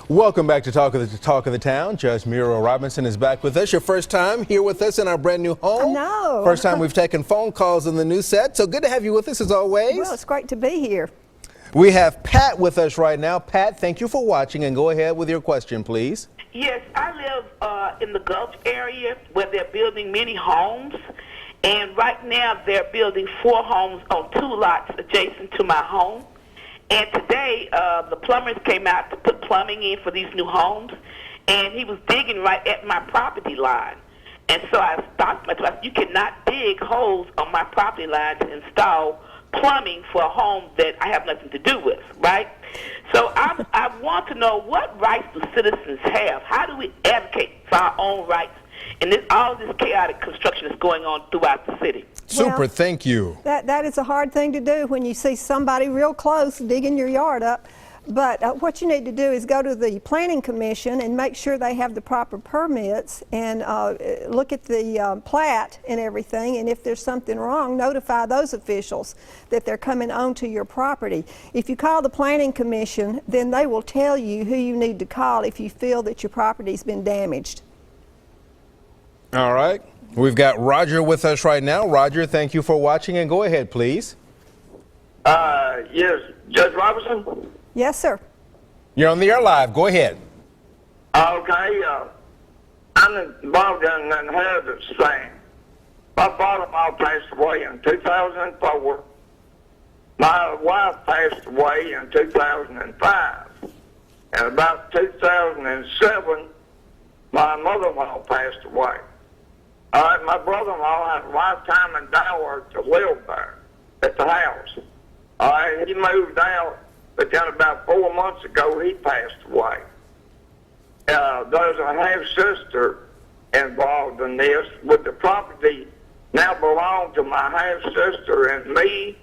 Welcome back to Talk of the Town. Judge Muriel Robinson is back with us. Your first time here with us in our brand new home. No. First time we've taken phone calls in the new set. So good to have you with us as always. Well, it's great to be here. We have Pat with us right now. Pat, thank you for watching, and go ahead with your question, please. Yes, I live in the Gulf area where they're building many homes. And right now they're building 4 homes on 2 lots adjacent to my home. And today, the plumbers came out to put plumbing in for these new homes, and he was digging right at my property line. And so I stopped myself. You cannot dig holes on my property line to install plumbing for a home that I have nothing to do with, right? So I want to know, what rights do citizens have? How do we advocate for our own rights in all this chaotic construction that's going on throughout the city? Super, Well, thank you. That is a hard thing to do when you see somebody real close digging your yard up. But what you need to do is go to the Planning Commission and make sure they have the proper permits, and look at the plat and everything, and if there's something wrong, notify those officials that they're coming onto your property. If you call the Planning Commission, then they will tell you who you need to call if you feel that your property's been damaged. All right. We've got Roger with us right now. Roger, thank you for watching, and go ahead, please. Yes, Judge Robinson? Yes, sir. You're on the air live. Go ahead. Okay, I'm involved in an inheritance thing. My father-in-law passed away in 2004. My wife passed away in 2005. And about 2007, my mother-in-law passed away. All right, my brother-in-law had a lifetime endowment to live there at the house. All right, he moved out, but then about 4 months ago, he passed away. There's a half-sister involved in this. Would the property now belong to my half-sister and me,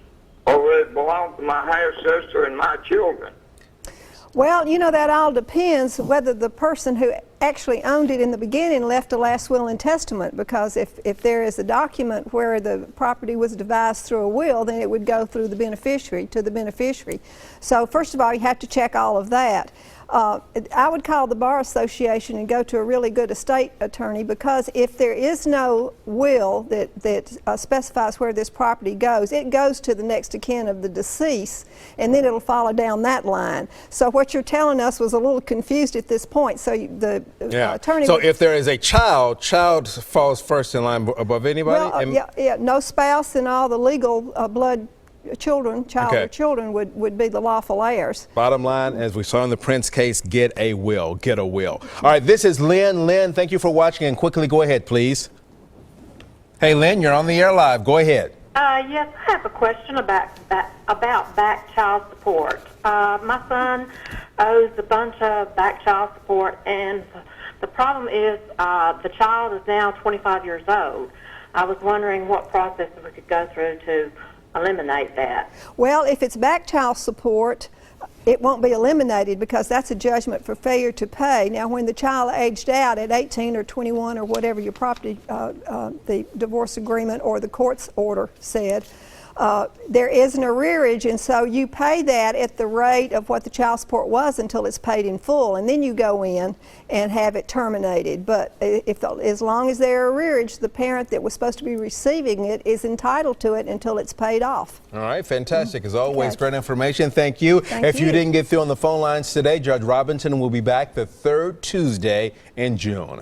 or would it belong to my half-sister and my children? Well, you know, that all depends whether the person who actually owned it in the beginning left a last will and testament, because if there is a document where the property was devised through a will, then it would go through the beneficiary, to the beneficiary. So first of all, you have to check all of that. I would call the Bar Association and go to a really good estate attorney, because if there is no will that specifies where this property goes, it goes to the next of kin of the deceased, and then it'll follow down that line. So what you're telling us was a little confused at this point. So the attorney. So if there is a child falls first in line above anybody? Well, no spouse, and all the legal blood children, or children would be the lawful heirs. Bottom line, as we saw in the Prince case, get a will. Get a will. All right, this is Lynn. Lynn, thank you for watching, and quickly go ahead, please. Hey, Lynn, you're on the air live. Go ahead. Yes, I have a question about back child support. My son owes a bunch of back child support, and the problem is the child is now 25 years old. I was wondering what process we could go through to eliminate that. Well, if it's back child support, it won't be eliminated, because that's a judgment for failure to pay. Now, when the child aged out at 18 or 21 or whatever your property, the divorce agreement or the court's order said, there is an arrearage, and so you pay that at the rate of what the child support was until it's paid in full, and then you go in and have it terminated. But as long as there are arrearage, the parent that was supposed to be receiving it is entitled to it until it's paid off. All right, fantastic. As always, great information. Thank you. If you didn't get through on the phone lines today, Judge Robinson will be back the 3rd Tuesday in June.